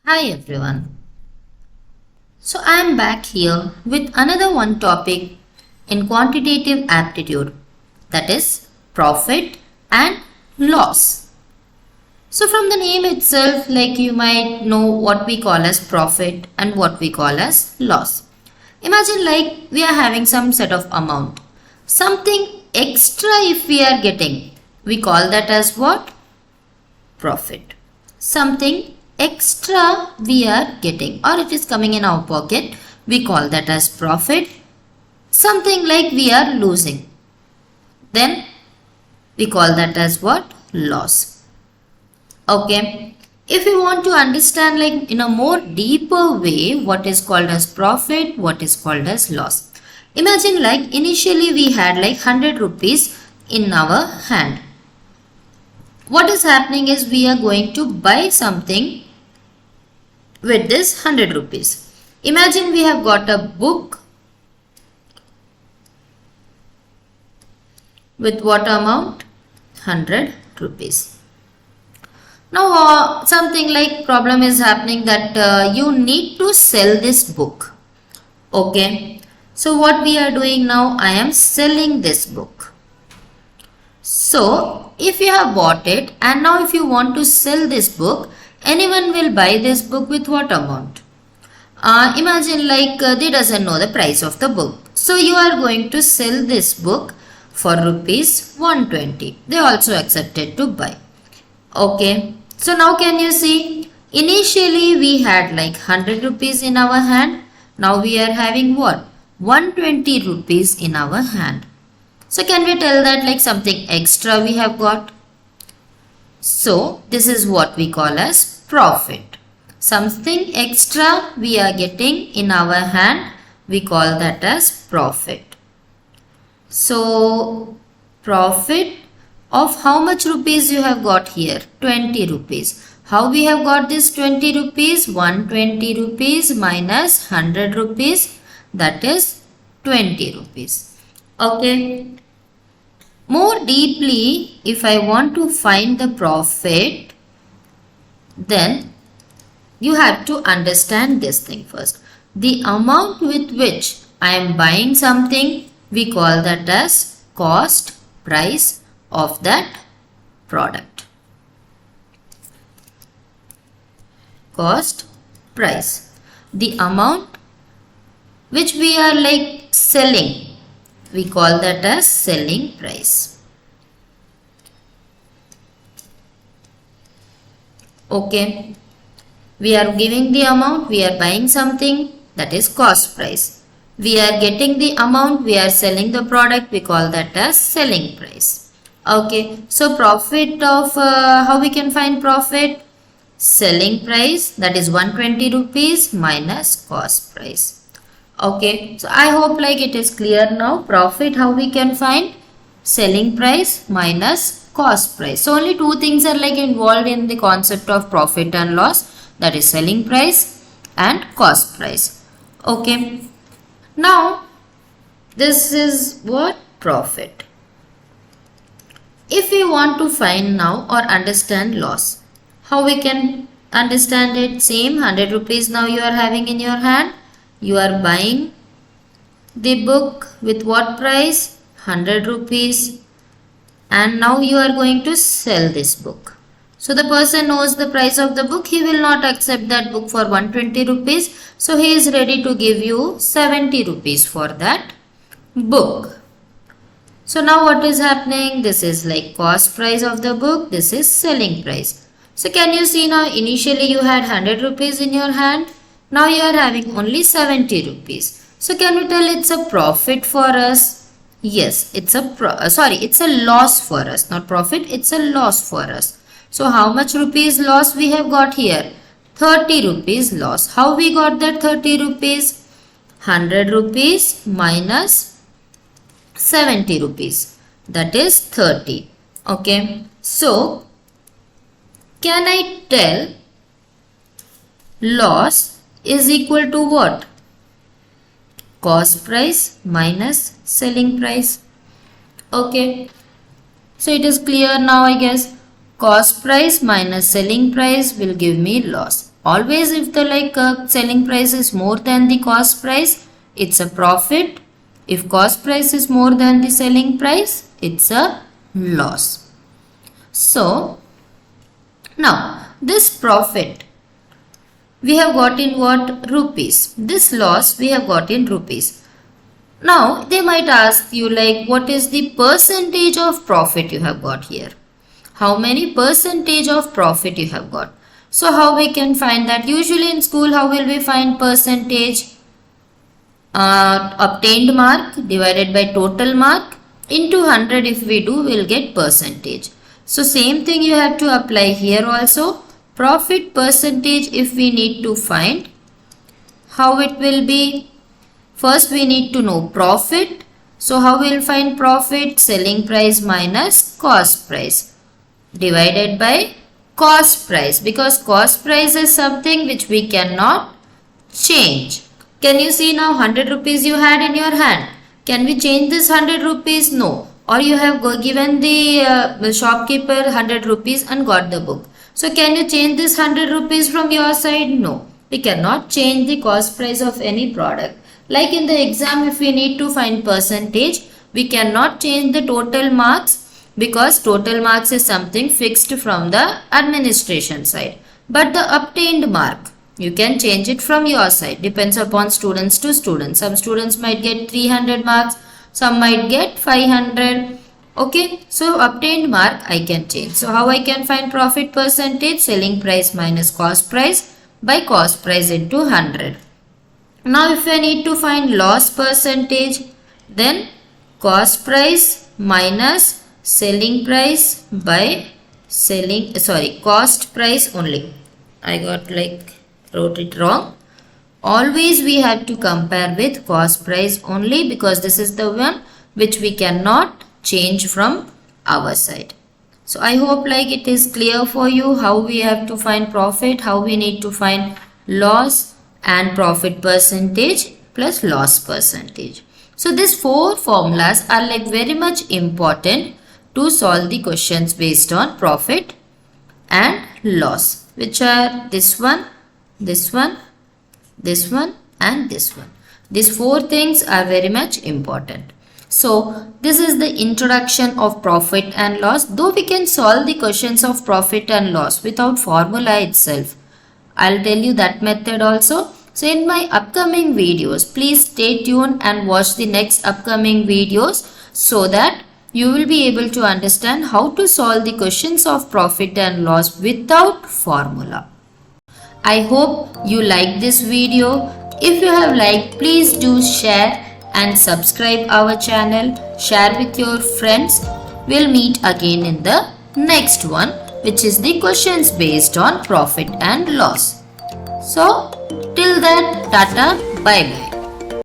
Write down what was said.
Hi everyone. So I am back here with another one topic in quantitative aptitude, that is profit and loss. So from the name itself, like you might know what we call as profit and what we call as loss. Imagine like we are having some set of amount. Something extra if we are getting, we call that as what? Profit. Something extra we are getting or it is coming in our pocket, we call that as profit. Something like we are losing, then we call that as what? Loss. Okay. If we want to understand like in a more deeper way what is called as profit, what is called as loss. Imagine like initially we had like 100 rupees in our hand. What is happening is we are going to buy something with this 100 rupees. Imagine we have got a book with what amount? 100 rupees. Now something like problem is happening that you need to sell this book. Okay. So what we are doing now, I am selling this book. So if you have bought it and now if you want to sell this book, anyone will buy this book with what amount? Imagine like they doesn't know the price of the book. So you are going to sell this book for rupees 120. They also accepted to buy. Okay. So now can you see? Initially we had like 100 rupees in our hand. Now we are having what? 120 rupees in our hand. So can we tell that like something extra we have got? So this is what we call as profit. Something extra we are getting in our hand, we call that as profit. So profit of how much rupees you have got here? 20 rupees. How we have got this 20 rupees? 120 rupees minus 100 rupees, that is 20 rupees. Okay. More deeply, if I want to find the profit, then you have to understand this thing first. The amount with which I am buying something, we call that as cost price of that product. Cost price. The amount which we are like selling, we call that as selling price. Okay. We are giving the amount, we are buying something, that is cost price. We are getting the amount, we are selling the product, we call that as selling price. Okay. So profit of, how we can find profit? Selling price, that is 120 rupees minus cost price. Okay, so I hope like it is clear now. Profit, how we can find? Selling price minus cost price. So only two things are like involved in the concept of profit and loss, that is selling price and cost price. Okay, now this is what? Profit. If we want to find now or understand loss, how we can understand it? Same 100 rupees now you are having in your hand. You are buying the book with what price? 100 rupees. And now you are going to sell this book. So the person knows the price of the book. He will not accept that book for 120 rupees. So he is ready to give you 70 rupees for that book. So now what is happening? This is like cost price of the book. This is selling price. So can you see now initially you had 100 rupees in your hand. Now you are having only 70 rupees. So can we tell it's a profit for us? Yes, it's a it's a loss for us. Not profit, it's a loss for us. So how much rupees loss we have got here? 30 rupees loss. How we got that 30 rupees? 100 rupees minus 70 rupees. That is 30. Okay. So can I tell loss is equal to what? Cost price minus selling price. Okay. So it is clear now, I guess. Cost price minus selling price will give me loss. Always if the selling price is more than the cost price, it's a profit. If cost price is more than the selling price, it's a loss. So now this profit we have got in what? Rupees. This loss we have got in rupees. Now they might ask you what is the percentage of profit you have got here? How many percentage of profit you have got? So how we can find that? Usually in school, how will we find percentage? Obtained mark divided by total mark into 100. If we do, we'll get percentage. So same thing you have to apply here also. Profit percentage if we need to find, how it will be? First we need to know profit. So how we will find profit? Selling price minus cost price divided by cost price, because cost price is something which we cannot change. Can you see now 100 rupees you had in your hand? Can we change this 100 rupees? No. Or you have given the shopkeeper 100 rupees and got the book. So can you change this 100 rupees from your side? No. We cannot change the cost price of any product. Like in the exam, if we need to find percentage, we cannot change the total marks, because total marks is something fixed from the administration side. But the obtained mark, you can change it from your side. Depends upon students to students. Some students might get 300 marks, some might get 500. Okay, so obtained mark I can change. So how I can find profit percentage? Selling price minus cost price by cost price into 100. Now if I need to find loss percentage, then cost price minus selling price by cost price only. I got wrote it wrong. Always we have to compare with cost price only, because this is the one which we cannot change from our side. So I hope it is clear for you how we have to find profit, how we need to find loss, and profit percentage plus loss percentage. So these four formulas are very much important to solve the questions based on profit and loss, which are this one, this one, this one, and this one. These four things are very much important. So this is the introduction of profit and loss. Though we can solve the questions of profit and loss without formula itself, I'll tell you that method also. So in my upcoming videos, please stay tuned and watch the next upcoming videos, so that you will be able to understand how to solve the questions of profit and loss without formula. I hope you like this video. If you have liked, please do share and subscribe our channel. Share with your friends. We'll meet again in the next one, which is the questions based on profit and loss. So till then, tata, bye bye.